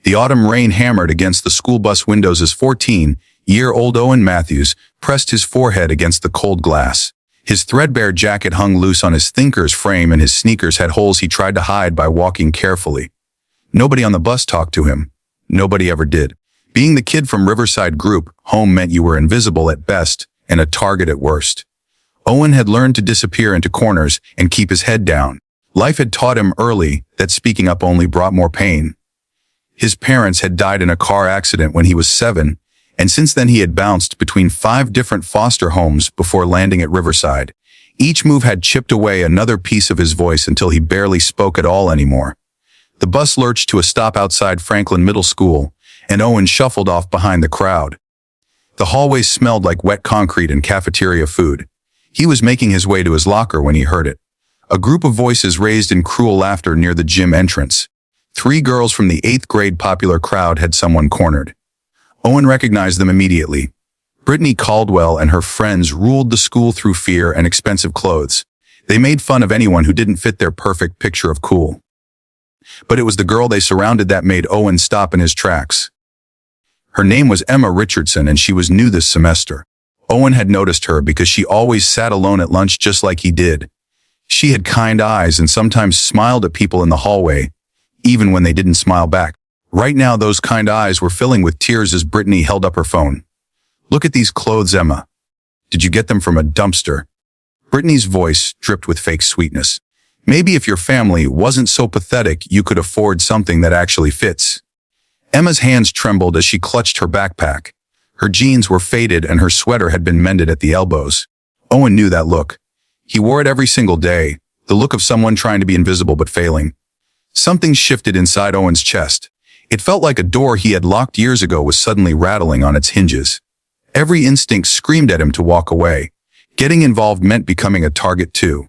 The autumn rain hammered against the school bus windows as 14-year-old Owen Matthews pressed his forehead against the cold glass. His threadbare jacket hung loose on his thinker's frame and his sneakers had holes he tried to hide by walking carefully. Nobody on the bus talked to him. Nobody ever did. Being the kid from Riverside Group home meant you were invisible at best and a target at worst. Owen had learned to disappear into corners and keep his head down. Life had taught him early that speaking up only brought more pain. His parents had died in a car accident when he was 7, and since then he had bounced between 5 different foster homes before landing at Riverside. Each move had chipped away another piece of his voice until he barely spoke at all anymore. The bus lurched to a stop outside Franklin Middle School, and Owen shuffled off behind the crowd. The hallways smelled like wet concrete and cafeteria food. He was making his way to his locker when he heard it. A group of voices raised in cruel laughter near the gym entrance. 3 girls from the 8th grade popular crowd had someone cornered. Owen recognized them immediately. Brittany Caldwell and her friends ruled the school through fear and expensive clothes. They made fun of anyone who didn't fit their perfect picture of cool. But it was the girl they surrounded that made Owen stop in his tracks. Her name was Emma Richardson, and she was new this semester. Owen had noticed her because she always sat alone at lunch just like he did. She had kind eyes and sometimes smiled at people in the hallway, even when they didn't smile back. Right now, those kind eyes were filling with tears as Brittany held up her phone. "Look at these clothes, Emma. Did you get them from a dumpster?" Brittany's voice dripped with fake sweetness. "Maybe if your family wasn't so pathetic, you could afford something that actually fits." Emma's hands trembled as she clutched her backpack. Her jeans were faded and her sweater had been mended at the elbows. Owen knew that look. He wore it every single day, the look of someone trying to be invisible but failing. Something shifted inside Owen's chest. It felt like a door he had locked years ago was suddenly rattling on its hinges. Every instinct screamed at him to walk away. Getting involved meant becoming a target too.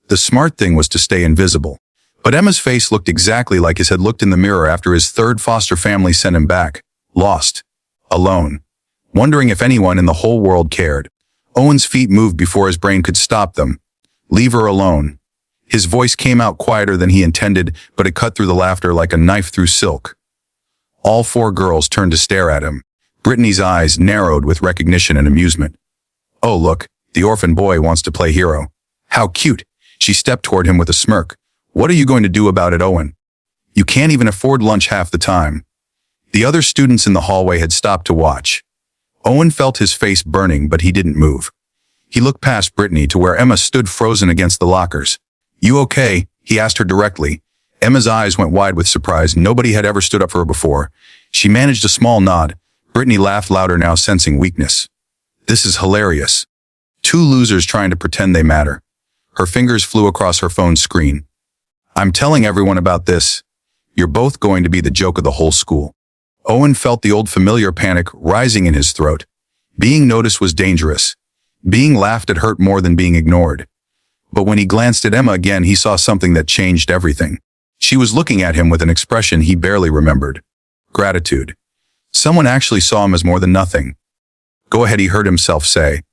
The smart thing was to stay invisible. But Emma's face looked exactly like his had looked in the mirror after his 3rd foster family sent him back. Lost. Alone. Wondering if anyone in the whole world cared. Owen's feet moved before his brain could stop them. "Leave her alone." His voice came out quieter than he intended, but it cut through the laughter like a knife through silk. All 4 girls turned to stare at him. Brittany's eyes narrowed with recognition and amusement. "Oh, look, the orphan boy wants to play hero. How cute." She stepped toward him with a smirk. "What are you going to do about it, Owen? You can't even afford lunch half the time." The other students in the hallway had stopped to watch. Owen felt his face burning, but he didn't move. He looked past Brittany to where Emma stood frozen against the lockers. "You okay?" he asked her directly. Emma's eyes went wide with surprise. Nobody had ever stood up for her before. She managed a small nod. Brittany laughed louder now, sensing weakness. "This is hilarious. 2 losers trying to pretend they matter." Her fingers flew across her phone's screen. "I'm telling everyone about this. You're both going to be the joke of the whole school." Owen felt the old familiar panic rising in his throat. Being noticed was dangerous. Being laughed at hurt more than being ignored. But when he glanced at Emma again, he saw something that changed everything. She was looking at him with an expression he barely remembered. Gratitude. Someone actually saw him as more than nothing. "Go ahead," he heard himself say.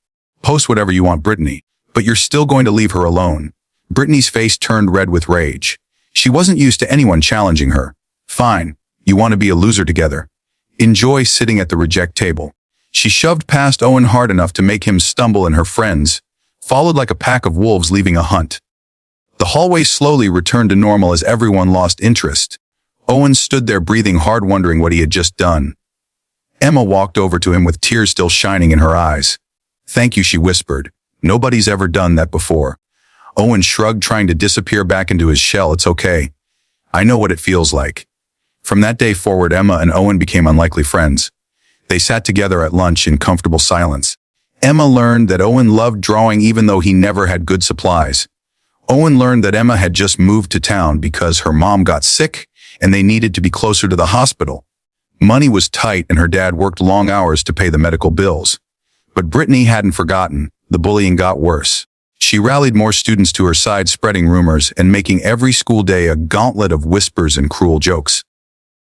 "Post whatever you want, Brittany, but you're still going to leave her alone." Brittany's face turned red with rage. She wasn't used to anyone challenging her. "Fine, you want to be a loser together. Enjoy sitting at the reject table." She shoved past Owen hard enough to make him stumble, and her friends followed like a pack of wolves leaving a hunt. The hallway slowly returned to normal as everyone lost interest. Owen stood there breathing hard, wondering what he had just done. Emma walked over to him with tears still shining in her eyes. "Thank you," she whispered. "Nobody's ever done that before." Owen shrugged, trying to disappear back into his shell. "It's okay. I know what it feels like." From that day forward, Emma and Owen became unlikely friends. They sat together at lunch in comfortable silence. Emma learned that Owen loved drawing even though he never had good supplies. Owen learned that Emma had just moved to town because her mom got sick and they needed to be closer to the hospital. Money was tight and her dad worked long hours to pay the medical bills. But Brittany hadn't forgotten. The bullying got worse. She rallied more students to her side, spreading rumors and making every school day a gauntlet of whispers and cruel jokes.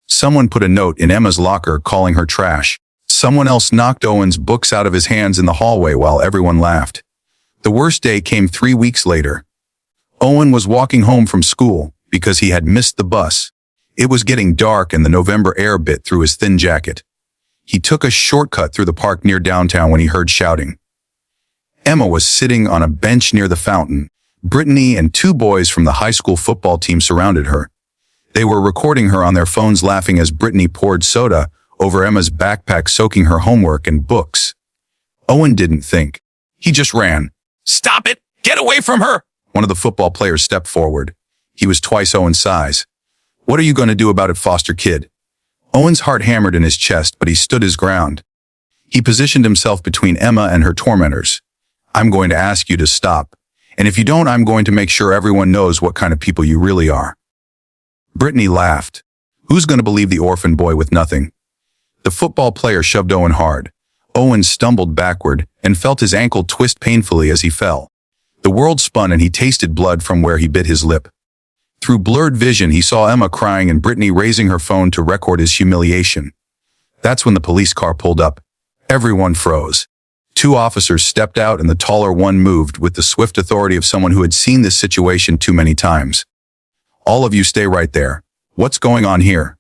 Someone put a note in Emma's locker calling her trash. Someone else knocked Owen's books out of his hands in the hallway while everyone laughed. The worst day came 3 weeks later. Owen was walking home from school because he had missed the bus. It was getting dark and the November air bit through his thin jacket. He took a shortcut through the park near downtown when he heard shouting. Emma was sitting on a bench near the fountain. Brittany and two boys from the high school football team surrounded her. They were recording her on their phones, laughing as Brittany poured soda over Emma's backpack, soaking her homework and books. Owen didn't think. He just ran. "Stop it! Get away from her!" One of the football players stepped forward. He was twice Owen's size. "What are you going to do about it, foster kid?" Owen's heart hammered in his chest, but he stood his ground. He positioned himself between Emma and her tormentors. "I'm going to ask you to stop. And if you don't, I'm going to make sure everyone knows what kind of people you really are." Brittany laughed. Who's going to believe the orphan boy with nothing? The football player shoved Owen hard. Owen stumbled backward and felt his ankle twist painfully as he fell. The world spun and he tasted blood from where he bit his lip. Through blurred vision, he saw Emma crying and Brittany raising her phone to record his humiliation. That's when the police car pulled up. Everyone froze. Two officers stepped out and the taller one moved with the swift authority of someone who had seen this situation too many times. "All of you stay right there. What's going on here?"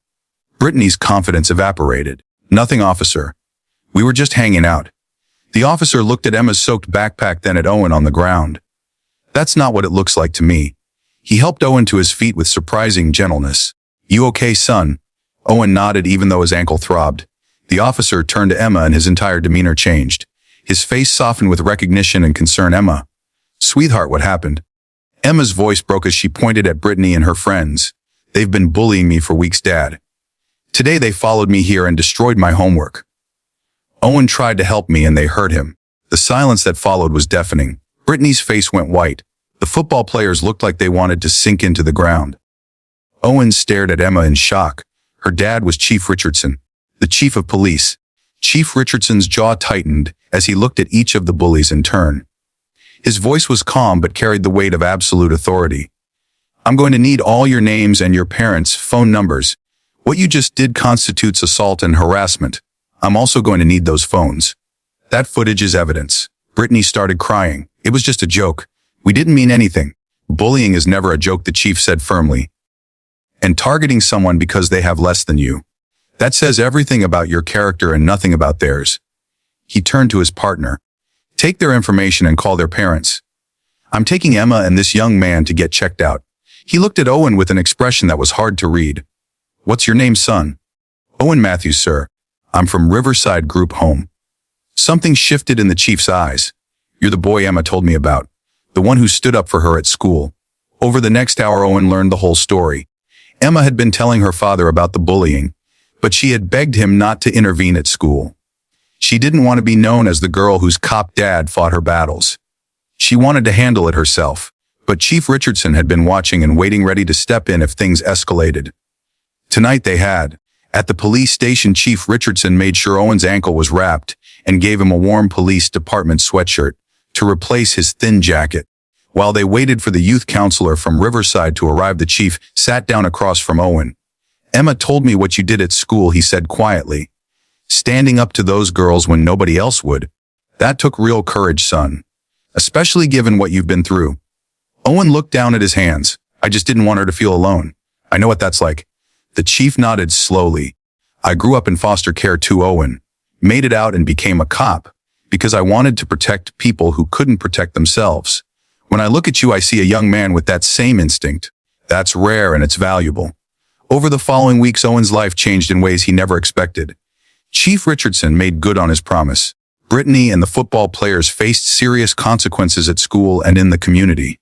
Brittany's confidence evaporated. "Nothing, officer. We were just hanging out." The officer looked at Emma's soaked backpack, then at Owen on the ground. "That's not what it looks like to me." He helped Owen to his feet with surprising gentleness. "You okay, son?" Owen nodded even though his ankle throbbed. The officer turned to Emma and his entire demeanor changed. His face softened with recognition and concern. "Emma, sweetheart, what happened?" Emma's voice broke as she pointed at Brittany and her friends. "They've been bullying me for weeks, Dad. Today they followed me here and destroyed my homework." Owen tried to help me and they hurt him. The silence that followed was deafening. Brittany's face went white. The football players looked like they wanted to sink into the ground. Owen stared at Emma in shock. Her dad was Chief Richardson, the chief of police. Chief Richardson's jaw tightened as he looked at each of the bullies in turn. His voice was calm but carried the weight of absolute authority. "I'm going to need all your names and your parents' phone numbers. What you just did constitutes assault and harassment. I'm also going to need those phones. That footage is evidence." Brittany started crying. "It was just a joke. We didn't mean anything." "Bullying is never a joke," the chief said firmly. "And targeting someone because they have less than you. That says everything about your character and nothing about theirs." He turned to his partner. "Take their information and call their parents. I'm taking Emma and this young man to get checked out." He looked at Owen with an expression that was hard to read. "What's your name, son?" "Owen Matthews, sir. I'm from Riverside Group Home." Something shifted in the chief's eyes. "You're the boy Emma told me about. The one who stood up for her at school." Over the next hour, Owen learned the whole story. Emma had been telling her father about the bullying, but she had begged him not to intervene at school. She didn't want to be known as the girl whose cop dad fought her battles. She wanted to handle it herself, but Chief Richardson had been watching and waiting, ready to step in if things escalated. Tonight they had. At the police station, Chief Richardson made sure Owen's ankle was wrapped and gave him a warm police department sweatshirt to replace his thin jacket. While they waited for the youth counselor from Riverside to arrive, the chief sat down across from Owen. "Emma told me what you did at school," he said quietly. "Standing up to those girls when nobody else would. That took real courage, son. Especially given what you've been through." Owen looked down at his hands. "I just didn't want her to feel alone. I know what that's like." The chief nodded slowly. "I grew up in foster care too, Owen. Made it out and became a cop because I wanted to protect people who couldn't protect themselves. When I look at you, I see a young man with that same instinct. That's rare and it's valuable." Over the following weeks, Owen's life changed in ways he never expected. Chief Richardson made good on his promise. Brittany and the football players faced serious consequences at school and in the community.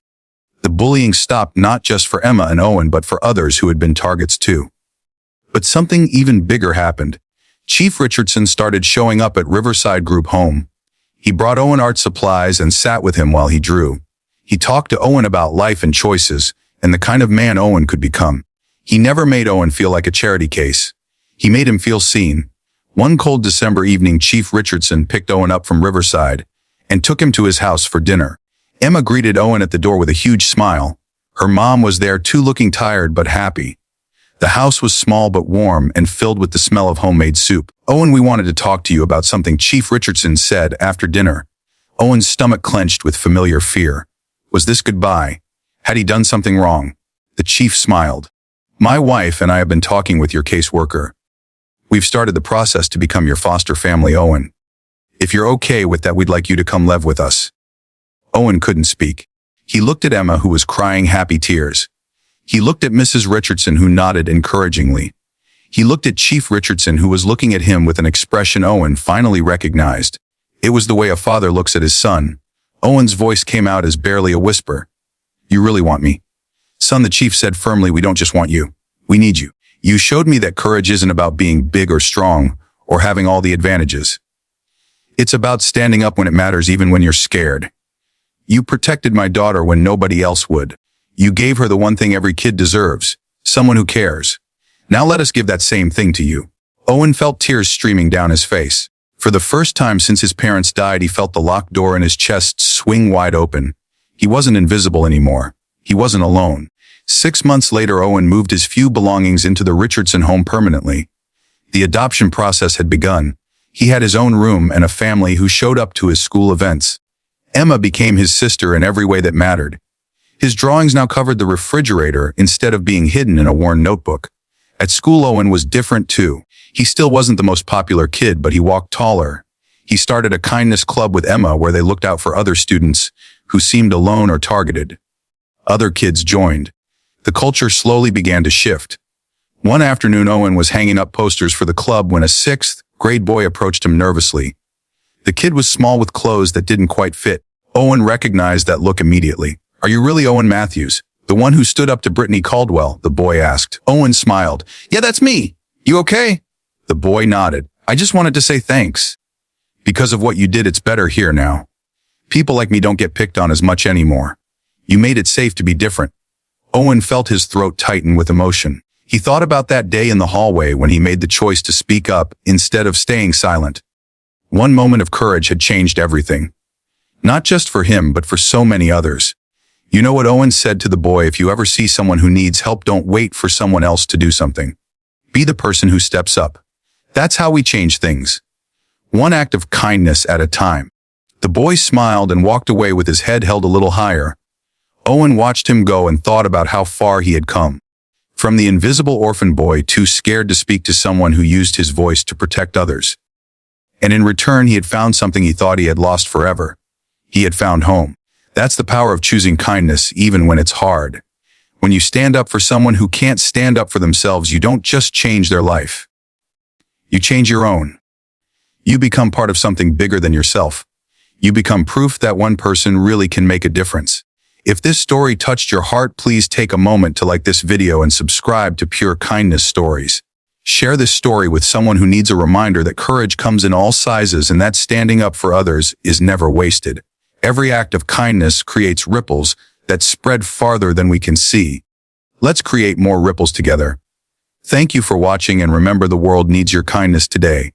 The bullying stopped not just for Emma and Owen, but for others who had been targets too. But something even bigger happened. Chief Richardson started showing up at Riverside Group Home. He brought Owen art supplies and sat with him while he drew. He talked to Owen about life and choices and the kind of man Owen could become. He never made Owen feel like a charity case. He made him feel seen. One cold December evening, Chief Richardson picked Owen up from Riverside and took him to his house for dinner. Emma greeted Owen at the door with a huge smile. Her mom was there too, looking tired but happy. The house was small but warm and filled with the smell of homemade soup. "Owen, we wanted to talk to you about something," Chief Richardson said after dinner. Owen's stomach clenched with familiar fear. Was this goodbye? Had he done something wrong? The chief smiled. My wife and I have been talking with your caseworker. We've started the process to become your foster family, Owen. If you're okay with that, we'd like you to come live with us." Owen couldn't speak. He looked at Emma, who was crying happy tears. He looked at Mrs. Richardson, who nodded encouragingly. He looked at Chief Richardson, who was looking at him with an expression Owen finally recognized. It was the way a father looks at his son. Owen's voice came out as barely a whisper. "You really want me?" "Son," the chief said firmly, "we don't just want you. We need you. You showed me that courage isn't about being big or strong or having all the advantages. It's about standing up when it matters, even when you're scared. You protected my daughter when nobody else would. You gave her the one thing every kid deserves, someone who cares. Now let us give that same thing to you." Owen felt tears streaming down his face. For the first time since his parents died, he felt the locked door in his chest swing wide open. He wasn't invisible anymore. He wasn't alone. 6 months later, Owen moved his few belongings into the Richardson home permanently. The adoption process had begun. He had his own room and a family who showed up to his school events. Emma became his sister in every way that mattered. His drawings now covered the refrigerator instead of being hidden in a worn notebook. At school, Owen was different too. He still wasn't the most popular kid, but he walked taller. He started a kindness club with Emma where they looked out for other students who seemed alone or targeted. Other kids joined. The culture slowly began to shift. One afternoon, Owen was hanging up posters for the club when a 6th grade boy approached him nervously. The kid was small with clothes that didn't quite fit. Owen recognized that look immediately. "Are you really Owen Matthews, the one who stood up to Brittany Caldwell?" the boy asked. Owen smiled. "Yeah, that's me. You okay?" The boy nodded. "I just wanted to say thanks. Because of what you did, it's better here now. People like me don't get picked on as much anymore. You made it safe to be different." Owen felt his throat tighten with emotion. He thought about that day in the hallway when he made the choice to speak up instead of staying silent. One moment of courage had changed everything. Not just for him, but for so many others. You know what Owen said to the boy? "If you ever see someone who needs help, don't wait for someone else to do something. Be the person who steps up." That's how we change things. One act of kindness at a time. The boy smiled and walked away with his head held a little higher. Owen watched him go and thought about how far he had come. From the invisible orphan boy, too scared to speak, to someone who used his voice to protect others. And in return, he had found something he thought he had lost forever. He had found home. That's the power of choosing kindness, even when it's hard. When you stand up for someone who can't stand up for themselves, you don't just change their life. You change your own. You become part of something bigger than yourself. You become proof that one person really can make a difference. If this story touched your heart, please take a moment to like this video and subscribe to Pure Kindness Stories. Share this story with someone who needs a reminder that courage comes in all sizes and that standing up for others is never wasted. Every act of kindness creates ripples that spread farther than we can see. Let's create more ripples together. Thank you for watching, and remember, the world needs your kindness today.